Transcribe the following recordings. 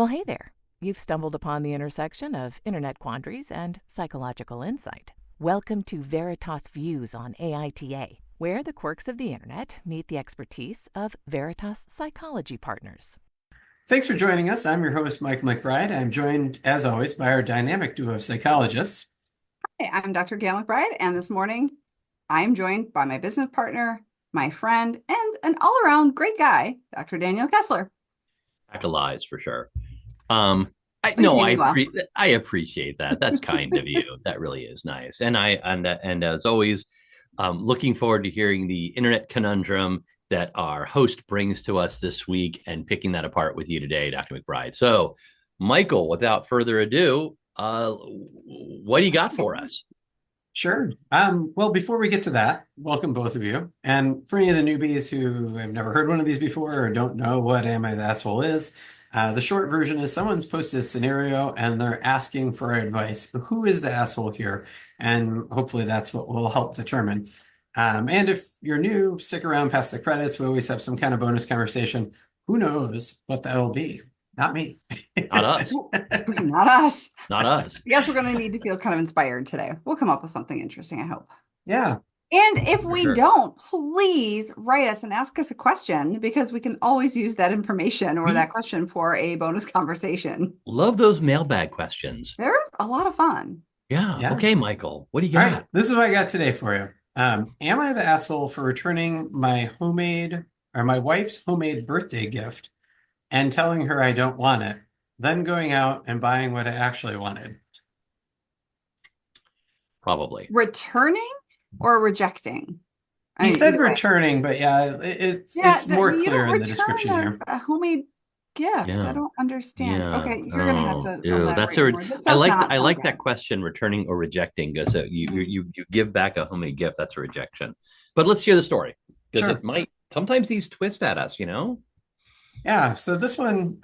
Well, hey there. You've stumbled upon the intersection of internet quandaries and psychological insight. Welcome to Veritas Views on AITA, where the quirks of the internet meet the expertise of Veritas Psychology Partners. Thanks for joining us. I'm your host, Gayle MacBride. I'm joined, as always, by our dynamic duo of psychologists. Hi, I'm Dr. Gayle MacBride, and this morning I'm joined by my business partner, my friend, and an all-around great guy, Dr. Daniel Kessler. Pack of lies for sure. I appreciate that. That's kind of you. That really is nice. And as always, looking forward to hearing the internet conundrum that our host brings to us this week and picking that apart with you today, Dr. MacBride. So, Michael, without further ado, what do you got for us? Sure. Well, before we get to that, welcome both of you. And for any of the newbies who have never heard one of these before or don't know what Am I the Asshole is, the short version is someone's posted a scenario and they're asking for advice. Who is the asshole here? And hopefully that's what will help determine. And if you're new, stick around past the credits. We always have some kind of bonus conversation. Who knows what that'll be? Not me. Not us. Not us. Not us. I guess we're going to need to feel kind of inspired today. We'll come up with something interesting, I hope. Yeah. And if we don't, please write us and ask us a question, because we can always use that information or that question for a bonus conversation. Love those mailbag questions. They're a lot of fun. Yeah. Okay, Michael, what do you got? All right. This is what I got today for you. Am I the asshole for returning my wife's homemade birthday gift and telling her I don't want it, then going out and buying what I actually wanted? Probably. Returning or rejecting? He said returning, but yeah, it's more clear in the description here. A homemade gift. Yeah. I don't understand. Yeah. Okay, you're gonna have to elaborate more. I like that question, returning or rejecting, because you give back a homemade gift. That's a rejection. But let's hear the story, because it might sometimes these twist at us, you know. Yeah, so this one,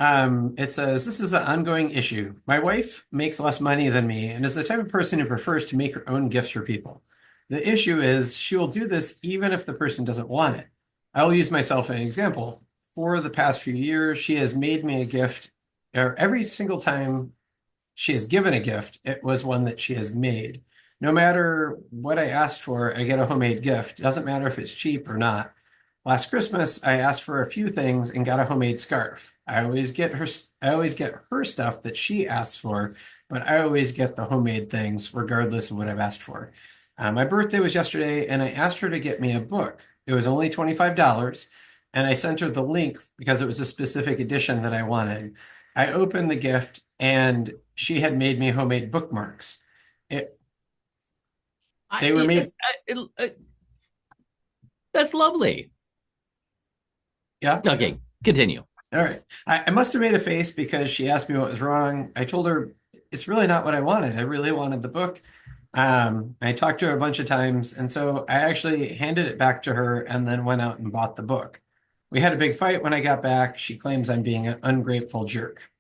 it says, this is an ongoing issue. My wife makes less money than me and is the type of person who prefers to make her own gifts for people. The issue is she will do this even if the person doesn't want it. I'll use myself as an example. For the past few years, she has made me a gift, or every single time she has given a gift, it was one that she has made. No matter what I asked for, I get a homemade gift. It doesn't matter if it's cheap or not. Last Christmas, I asked for a few things and got a homemade scarf. I always get her stuff that she asks for, but I always get the homemade things regardless of what I've asked for. My birthday was yesterday, and I asked her to get me a book. It was only $25, and I sent her the link because it was a specific edition that I wanted. I opened the gift, and she had made me homemade bookmarks. That's lovely. Yeah. Okay, continue. All right. I must have made a face because she asked me what was wrong. I told her it's really not what I wanted. I really wanted the book. I talked to her a bunch of times, and so I actually handed it back to her and then went out and bought the book. We had a big fight when I got back. She claims I'm being an ungrateful jerk.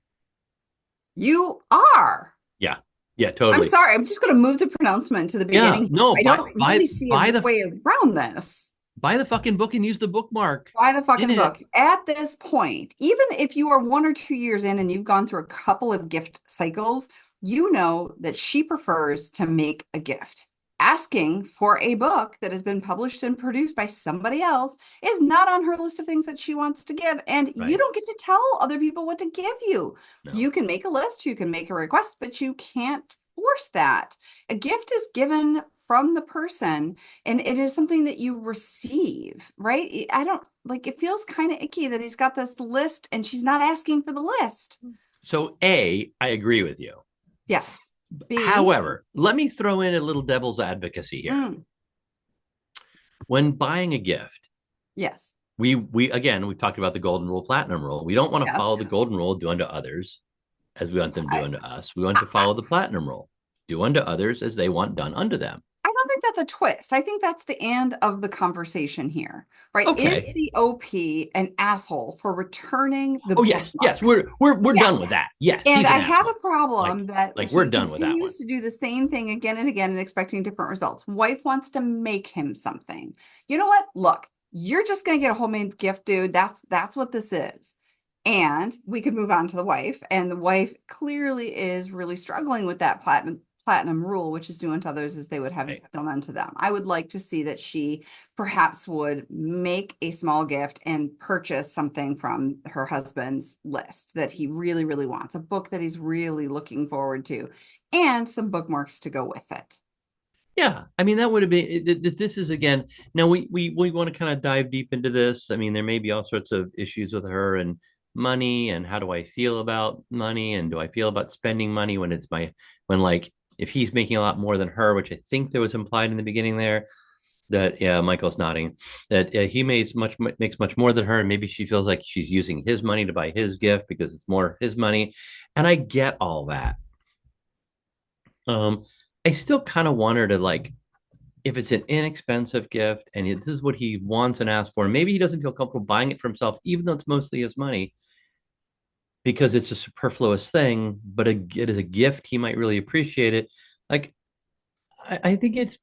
You are. Yeah, totally. I'm sorry. I'm just going to move the pronouncement to the beginning. Yeah, no, I don't really see a way around this. Buy the fucking book and use the bookmark. Buy the fucking book. At this point, even if you are 1 or 2 years in and you've gone through a couple of gift cycles, you know that she prefers to make a gift. Asking for a book that has been published and produced by somebody else is not on her list of things that she wants to give. And you don't get to tell other people what to give you. No. You can make a list, you can make a request, but you can't force that. A gift is given from the person, and it is something that you receive, right? It feels kind of icky that he's got this list and she's not asking for the list. So I agree with you. Yes. However, let me throw in a little devil's advocacy here. When buying a gift, yes, we talked about the golden rule, platinum rule. We don't want to follow the golden rule, do unto others as we want them to do unto us. We want to follow the platinum rule, do unto others as they want done unto them. I don't think that's a twist. I think that's the end of the conversation here, right? Okay. Is the OP an asshole for returning the yes, we're done with that. Yes. And I have a problem that we're done with that one. He used to do the same thing again and again and expecting different results. Wife wants to make him something. You know what? Look, you're just going to get a homemade gift, dude. That's what this is. And we could move on to the wife. And the wife clearly is really struggling with that platinum rule, which is do unto others as they would have done unto them. I would like to see that she perhaps would make a small gift and purchase something from her husband's list that he really, really wants, a book that he's really looking forward to, and some bookmarks to go with it. Yeah, I mean, that would have been, this is again, now we want to kind of dive deep into this. I mean, there may be all sorts of issues with her and money, and how do I feel about money, and do I feel about spending money when like, if he's making a lot more than her, which I think there was implied in the beginning there, that, yeah, Michael's nodding, that he makes much more than her, and maybe she feels like she's using his money to buy his gift because it's more his money. And I get all that. I still kind of want her to, like, if it's an inexpensive gift and this is what he wants and asks for, maybe he doesn't feel comfortable buying it for himself, even though it's mostly his money, because it's a superfluous thing, but it is a gift, he might really appreciate it. Like, I think it's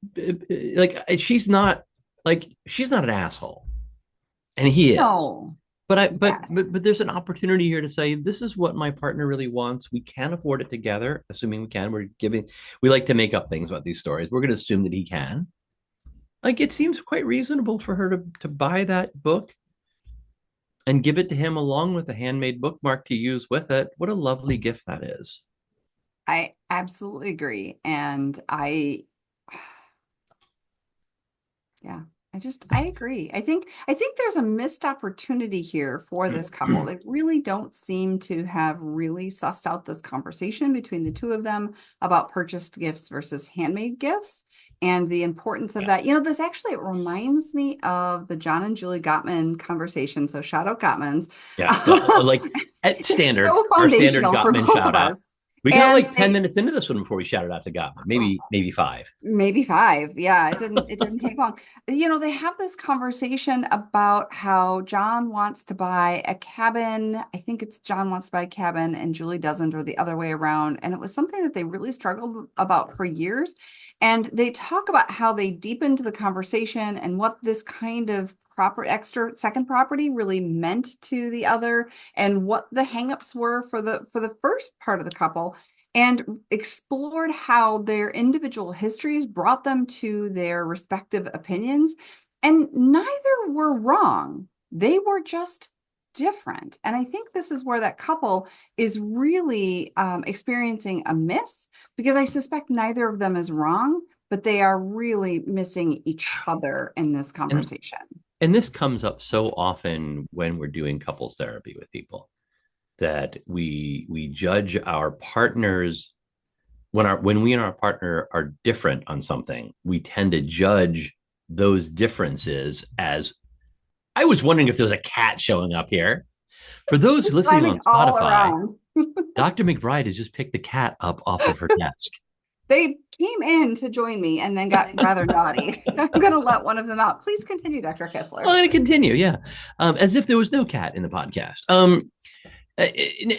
like, she's not an asshole, and he is. No. But there's an opportunity here to say, this is what my partner really wants. We can afford it together, assuming we can. We like to make up things about these stories. We're going to assume that he can. Like, it seems quite reasonable for her to buy that book and give it to him along with a handmade bookmark to use with it. What a lovely gift that is. I absolutely agree. And I agree. I think there's a missed opportunity here for this couple. They really don't seem to have really sussed out this conversation between the two of them about purchased gifts versus handmade gifts and the importance of that. This actually, it reminds me of the John and Julie Gottman conversation. So shout out Gottmans. Yeah, like at standard, so our standard foundational for Gottman both shout of out. us. We got like 10 minutes into this one before we shouted out to Gottman. Maybe 5. Maybe 5. Yeah, it didn't take long. They have this conversation about how John wants to buy a cabin. I think it's John wants to buy a cabin and Julie doesn't, or the other way around. And it was something that they really struggled about for years. And they talk about how they deepened the conversation and what this kind of extra second property really meant to the other, and what the hangups were for the first part of the couple, and explored how their individual histories brought them to their respective opinions. And neither were wrong. They were just different. And I think this is where that couple is really experiencing a miss, because I suspect neither of them is wrong, but they are really missing each other in this conversation. And this comes up so often when we're doing couples therapy with people, that we judge our partners when we and our partner are different on something. We tend to judge those differences as, I was wondering if there's a cat showing up here. For those listening on Spotify, Dr. MacBride has just picked the cat up off of her desk. They came in to join me and then got rather naughty. I'm going to let one of them out. Please continue, Dr. Kessler. I'm going to continue, yeah. As if there was no cat in the podcast.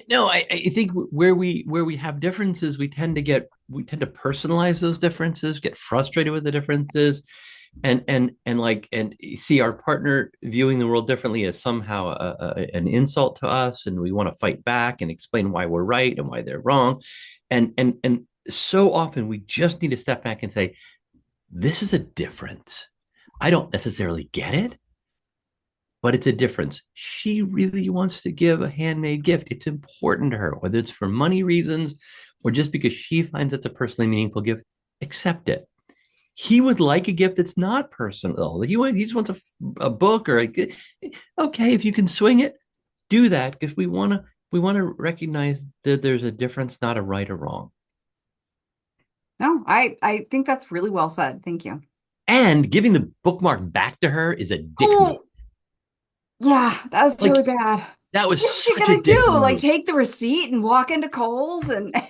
No, I think where we have differences, we tend to personalize those differences, get frustrated with the differences, and see our partner viewing the world differently as somehow an insult to us, and we want to fight back and explain why we're right and why they're wrong, and so often we just need to step back and say, this is a difference. I don't necessarily get it, but it's a difference. She really wants to give a handmade gift. It's important to her, whether it's for money reasons or just because she finds it's a personally meaningful gift. Accept it. He would like a gift that's not personal. He just wants a book, or okay, if you can swing it, do that, because we want to recognize that there's a difference, not a right or wrong. No, I think that's really well said. Thank you. And giving the bookmark back to her is a dick move. Yeah, that was really bad. That was what's she gonna do? Like, take the receipt and walk into Kohl's and be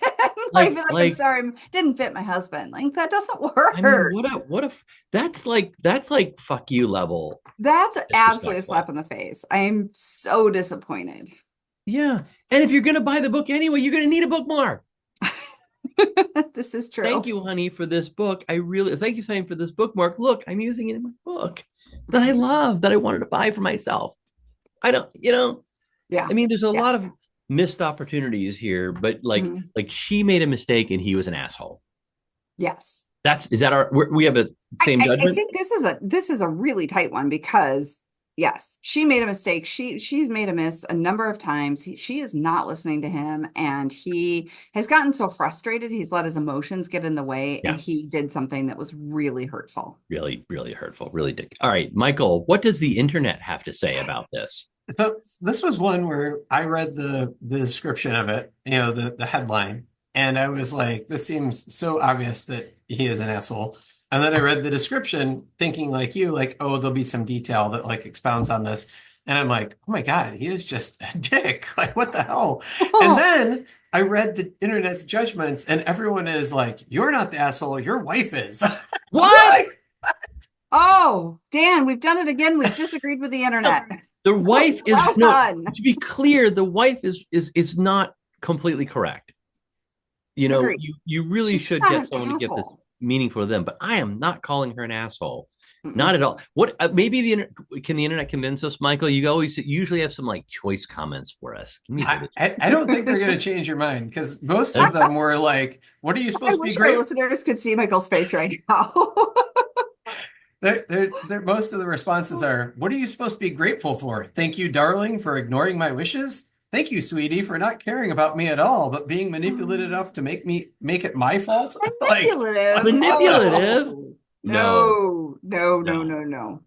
like, I'm sorry, didn't fit my husband. Like, that doesn't work. I mean, what if that's like fuck you level. That's absolutely a slap in the face. I am so disappointed. Yeah. And if you're gonna buy the book anyway, you're gonna need a bookmark. This is true. Thank you, honey, for this book. Thank you, honey, for this bookmark. Look, I'm using it in my book that I love, that I wanted to buy for myself. I don't, Yeah. I mean, there's a Yeah. lot of missed opportunities here, but Mhm. like she made a mistake and he was an asshole. Yes. Is that we have a same I judgment? think this is a really tight one because yes, she made a mistake. She's made a miss a number of times. She is not listening to him, and he has gotten so frustrated. He's let his emotions get in the way, and Yeah, he did something that was really hurtful. really, really hurtful, really dick. All right, Michael, what does the internet have to say about this? So this was one where I read the description of it, the headline, and I was like, this seems so obvious that he is an asshole. And then I read the description thinking like you, like, oh, there'll be some detail that like expounds on this. And I'm like, oh my God, he is just a dick. Like, what the hell? And then I read the internet's judgments, and everyone is like, you're not the asshole, your wife is. What? Oh, Dan, we've done it again. We've disagreed with the internet. The wife is Well done. to be clear, the wife is not completely correct. Agreed. You really She's should not get an someone to get this asshole. meaningful to them, but I am not calling her an asshole. Mm-mm. Not at all. What maybe can the internet convince us, Michael? You usually have some like choice comments for us. I don't think they're going to change your mind because most of them were like, what are you I supposed to be wish our great? listeners could see Michael's face right now. Most of the responses are, what are you supposed to be grateful for? Thank you, darling, for ignoring my wishes. Thank you, sweetie, for not caring about me at all, but being manipulative enough to make it my fault. Manipulative. Manipulative? Oh, No. no.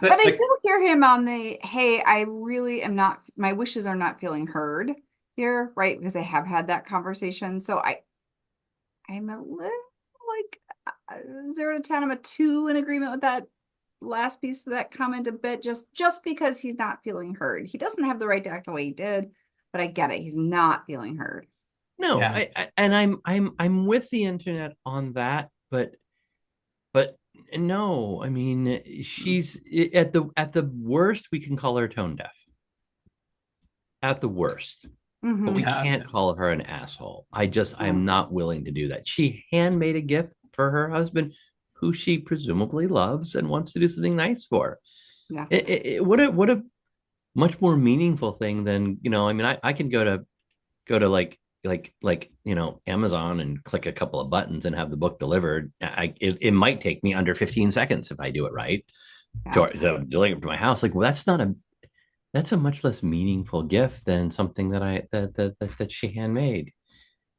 But I do hear him on the, hey, I really am not, my wishes are not feeling heard here, right? Because I have had that conversation. So I'm a little like 0 to 10. I'm a 2 in agreement with that last piece of that comment a bit, just because he's not feeling heard. He doesn't have the right to act the way he did, but I get it. He's not feeling heard. No, Yeah. I'm with the internet on that, but no, I mean she's at the worst we can call her tone deaf. At the worst. But we can't call her an asshole. I am not willing to do that. She handmade a gift for her husband, who she presumably loves and wants to do something nice for. Yeah. What a much more meaningful thing than, I mean, I can go to like Amazon and click a couple of buttons and have the book delivered. It might take me under 15 seconds if I do it right. So delivering it to my house, like, well, that's a much less meaningful gift than something that she handmade.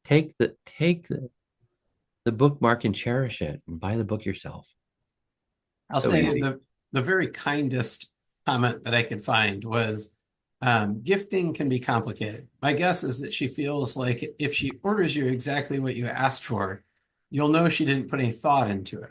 Take the bookmark and cherish it and buy the book yourself. I'll say the very kindest comment that I could find was, gifting can be complicated. My guess is that she feels like if she orders you exactly what you asked for, you'll know she didn't put any thought into it.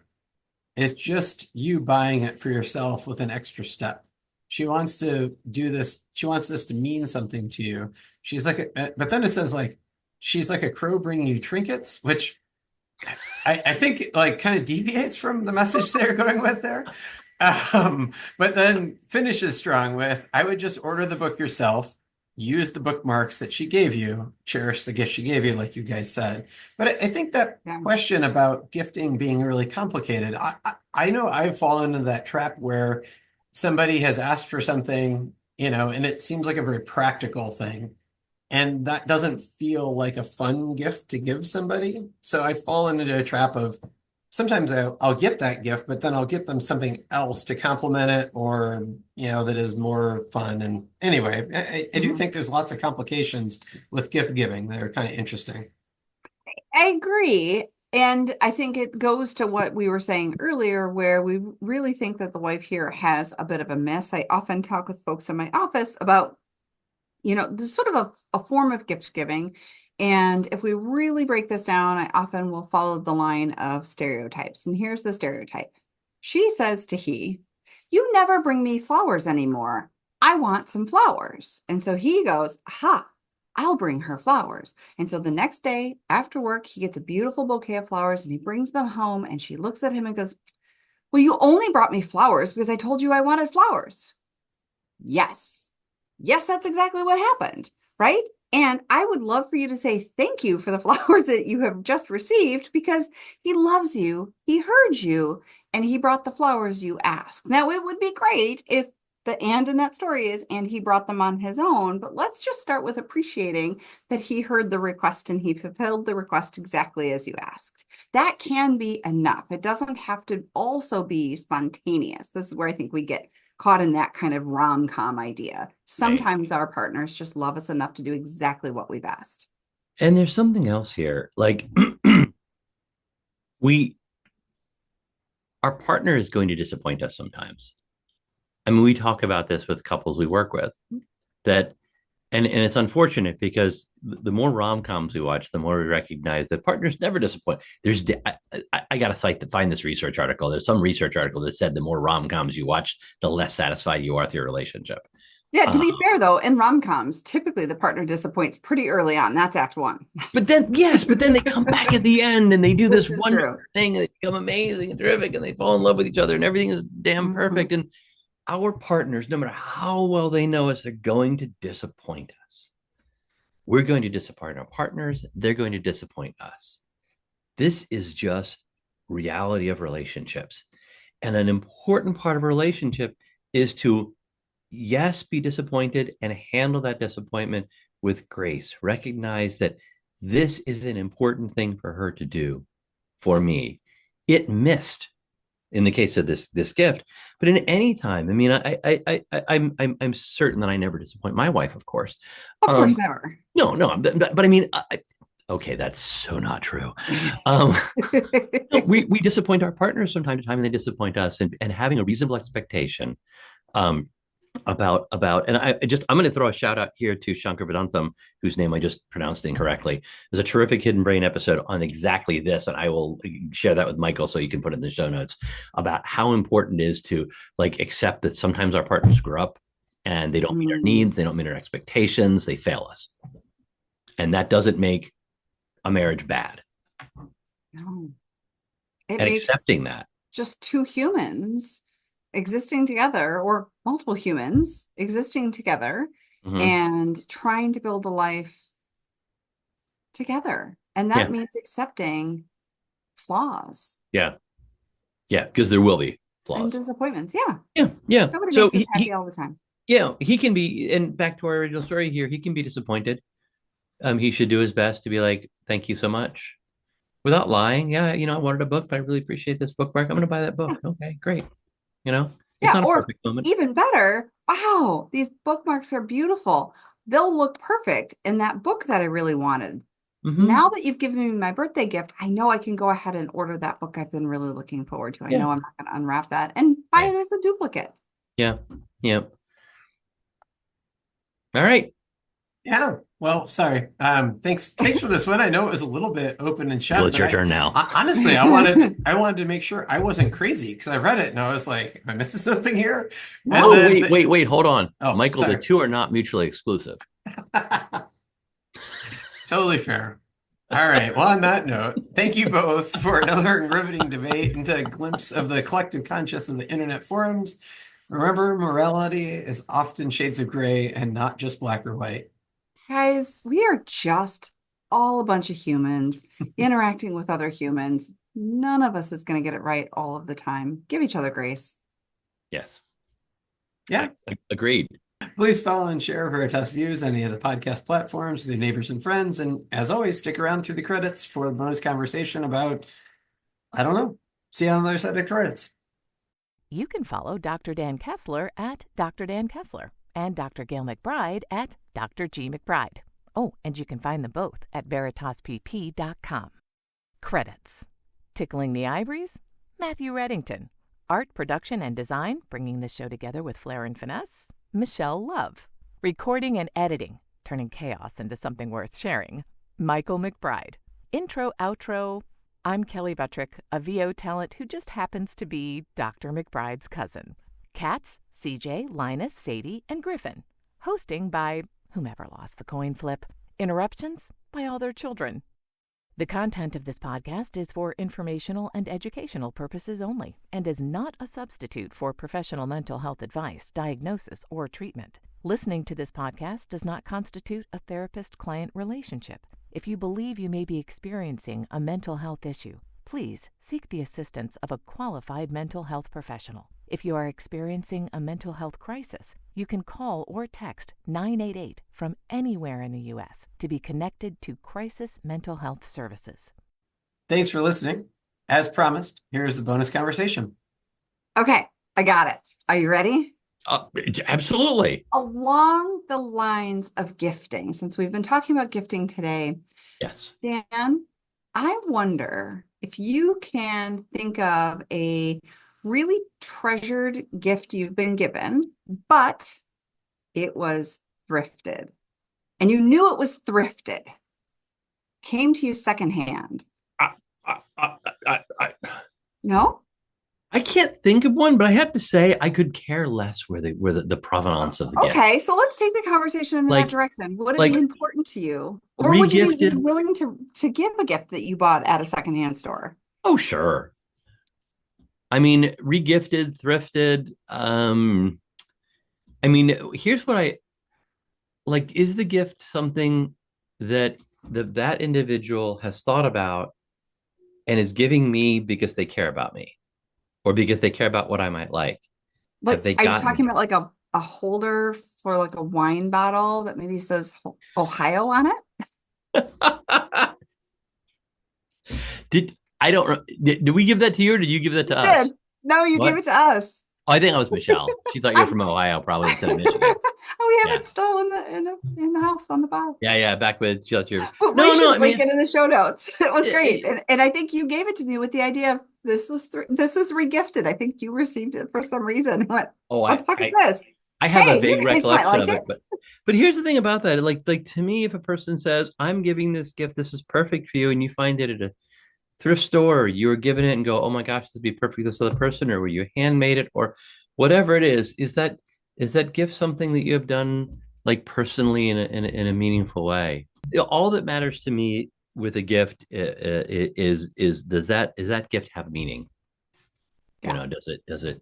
It's just you buying it for yourself with an extra step. She wants to do this. She wants this to mean something to you. She's like, but then it says like, she's like a crow bringing you trinkets, which I think like kind of deviates from the message they're going with there. But then finishes strong with, I would just order the book yourself, use the bookmarks that she gave you, cherish the gift she gave you, like you guys said. But I think that question about gifting being really complicated, I know I've fallen into that trap where somebody has asked for something, and it seems like a very practical thing. And that doesn't feel like a fun gift to give somebody. So I fall into a trap of sometimes I'll get that gift, but then I'll get them something else to complement it or, that is more fun. And anyway, I do think there's lots of complications with gift giving that are kind of interesting. I agree. And I think it goes to what we were saying earlier, where we really think that the wife here has a bit of a miss. I often talk with folks in my office about, there's sort of a form of gift giving. And if we really break this down, I often will follow the line of stereotypes. And here's the stereotype. She says to he, you never bring me flowers anymore. I want some flowers. And so he goes, aha, I'll bring her flowers. And so the next day after work, he gets a beautiful bouquet of flowers and he brings them home and she looks at him and goes, well, you only brought me flowers because I told you I wanted flowers. Yes, that's exactly what happened, right? And I would love for you to say thank you for the flowers that you have just received because he loves you, he heard you, and he brought the flowers you asked. Now, it would be great if The and in that story is, and he brought them on his own. But let's just start with appreciating that he heard the request and he fulfilled the request exactly as you asked. That can be enough. It doesn't have to also be spontaneous. This is where I think we get caught in that kind of rom-com idea. Sometimes our partners just love us enough to do exactly what we've asked. And there's something else here. Like our partner is going to disappoint us sometimes. I mean, we talk about this with couples we work with, that, and it's unfortunate because the more rom-coms we watch, the more we recognize that partners never disappoint. I got to find this research article. There's some research article that said the more rom-coms you watch, the less satisfied you are with your relationship. Yeah, to be fair, though, in rom-coms, typically the partner disappoints pretty early on. That's act one. But then they come back at the end and they do this wonderful thing and they become amazing and terrific and they fall in love with each other and everything is damn perfect. And our partners, no matter how well they know us, they're going to disappoint us. We're going to disappoint our partners. They're going to disappoint us. This is just reality of relationships. And an important part of a relationship is to, yes, be disappointed and handle that disappointment with grace. Recognize that this is an important thing for her to do for me. It missed in the case of this gift, but in any time. I mean, I'm certain that I never disappoint my wife, of course. Of course, never. No, but I mean, okay, that's so not true. We disappoint our partners from time to time, and they disappoint us, and having a reasonable expectation about and I'm going to throw a shout out here to Shankar Vedantam, whose name I just pronounced incorrectly. There's a terrific Hidden Brain episode on exactly this, and I will share that with Michael so you can put it in the show notes, about how important it is to like accept that sometimes our partners screw up and they don't meet our needs, they don't meet our expectations, they fail us, and that doesn't make a marriage bad. No, and accepting that just two humans existing together, or multiple humans existing together, and trying to build a life together. And that means accepting flaws. Yeah, because there will be flaws and disappointments. Yeah. Nobody makes us happy all the time. Yeah, he can be, and back to our original story here, he can be disappointed. He should do his best to be like, thank you so much, without lying. Yeah, I wanted a book, but I really appreciate this bookmark. I'm going to buy that book. Okay, great. It's not a perfect moment. Even better, wow, these bookmarks are beautiful. They'll look perfect in that book that I really wanted. Now that you've given me my birthday gift, I know I can go ahead and order that book I've been really looking forward to. I know I'm not going to unwrap that and buy it as a duplicate. Yeah. All right. Yeah. Well, sorry. Thanks for this one. I know it was a little bit open and shut. Well, it's your turn now. Honestly, I wanted to make sure I wasn't crazy because I read it and I was like, am I missing something here? Wait, hold on. Oh, Michael, sorry. The two are not mutually exclusive. Totally fair. All right. Well, on that note, thank you both for another riveting debate into a glimpse of the collective conscious of the internet forums. Remember, morality is often shades of gray and not just black or white. Guys, we are just all a bunch of humans interacting with other humans. None of us is going to get it right all of the time. Give each other grace. Yes. Yeah. Agreed. Please follow and share Veritas Views on any of the podcast platforms with your neighbors and friends. And as always, stick around through the credits for a bonus conversation about, I don't know, see you on the other side of the credits. You can follow Dr. Dan Kessler at Dr. Dan Kessler and Dr. Gayle MacBride at Dr. G. MacBride. Oh, and you can find them both at veritaspp.com. Credits. Tickling the Ivories, Matthew Reddington. Art, production, and design, bringing this show together with flair and finesse, Michelle Love. Recording and editing, turning chaos into something worth sharing, Michael MacBride. Intro, outro, I'm Kelly Buttrick, a VO talent who just happens to be Dr. MacBride's cousin. Cats, CJ, Linus, Sadie, and Griffin. Hosting by whomever lost the coin flip. Interruptions by all their children. The content of this podcast is for informational and educational purposes only and is not a substitute for professional mental health advice, diagnosis, or treatment. Listening to this podcast does not constitute a therapist-client relationship. If you believe you may be experiencing a mental health issue, please seek the assistance of a qualified mental health professional. If you are experiencing a mental health crisis, you can call or text 988 from anywhere in the U.S. to be connected to Crisis Mental Health Services. Thanks for listening. As promised, here's the bonus conversation. Okay, I got it. Are you ready? Absolutely. Along the lines of gifting, since we've been talking about gifting today, Yes. Dan, I wonder if you can think of a really treasured gift you've been given, but it was thrifted. And you knew it was thrifted. Came to you secondhand. No? I can't think of one, but I have to say I could care less where the provenance of the gift. Okay, so let's take the conversation in that direction. Would it be important to you? Or would you be willing to give a gift that you bought at a secondhand store? Oh, sure. I mean, regifted, thrifted. I mean, here's what I like. Is the gift something that that individual has thought about and is giving me because they care about me or because they care about what I might like? But are you talking about like a holder for like a wine bottle that maybe says Ohio on it? Did we give that to you or did you give that to us? Did. No, you gave it to us. Oh, I think that was Michelle. She thought you were from Ohio, probably instead of Michigan. We have it still in the house on the bottom. Yeah. Back with she thought you. Link it in the show notes. It was great, and I think you gave it to me with the idea of this is regifted. I think you received it for some reason. What the fuck is this? I have a vague recollection of it, but here's the thing about that. Like to me, if a person says, "I'm giving this gift, this is perfect for you," and you find it at a thrift store, or you were given it and go, "Oh my gosh, this would be perfect for this other person," or were you handmade it, or whatever it is that gift something that you have done like personally in a meaningful way? All that matters to me with a gift is does that gift have meaning? Yeah. You know,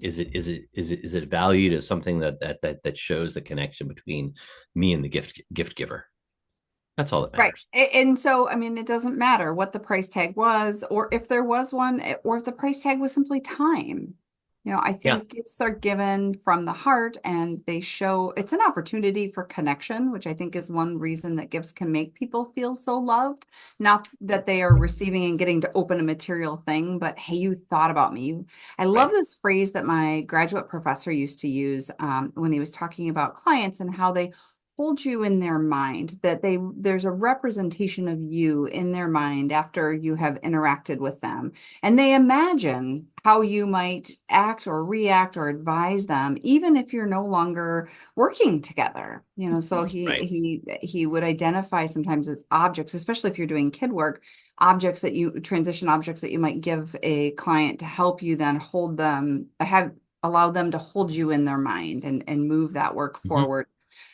is it valued as something that shows the connection between me and the gift giver? That's all that matters. Right. And so, I mean, it doesn't matter what the price tag was, or if there was one, or if the price tag was simply time. You know, I think gifts are given from the heart and they show it's an opportunity for connection, which I think is one reason that gifts can make people feel so loved. Not that they are receiving and getting to open a material thing, but hey, you thought about me. I love this phrase that my graduate professor used to use when he was talking about clients and how they hold you in their mind, that there's a representation of you in their mind after you have interacted with them. And they imagine how you might act or react or advise them, even if you're no longer working together. You know, so he would identify sometimes as objects, especially if you're doing kid work, transition objects that you might give a client to help you then hold them, allow them to hold you in their mind and move that work forward.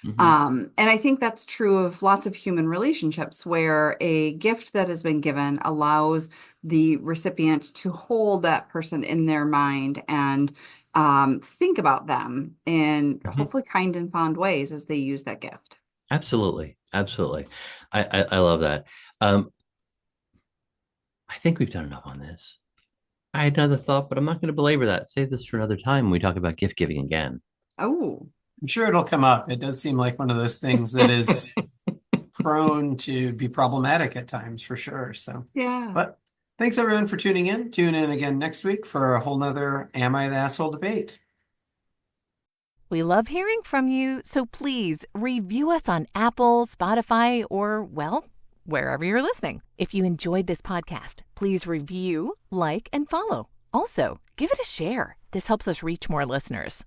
Mm-hmm. And I think that's true of lots of human relationships where a gift that has been given allows the recipient to hold that person in their mind and think about them in hopefully kind and fond ways as they use that gift. Absolutely. I love that. I think we've done enough on this. I had another thought, but I'm not going to belabor that. Save this for another time when we talk about gift giving again. Oh, I'm sure it'll come up. It does seem like one of those things that is prone to be problematic at times, for sure. So, yeah. But thanks everyone for tuning in. Tune in again next week for a whole nother Am I the Asshole debate. We love hearing from you, so please review us on Apple, Spotify, or, well, wherever you're listening. If you enjoyed this podcast, please review, like, and follow. Also, give it a share. This helps us reach more listeners.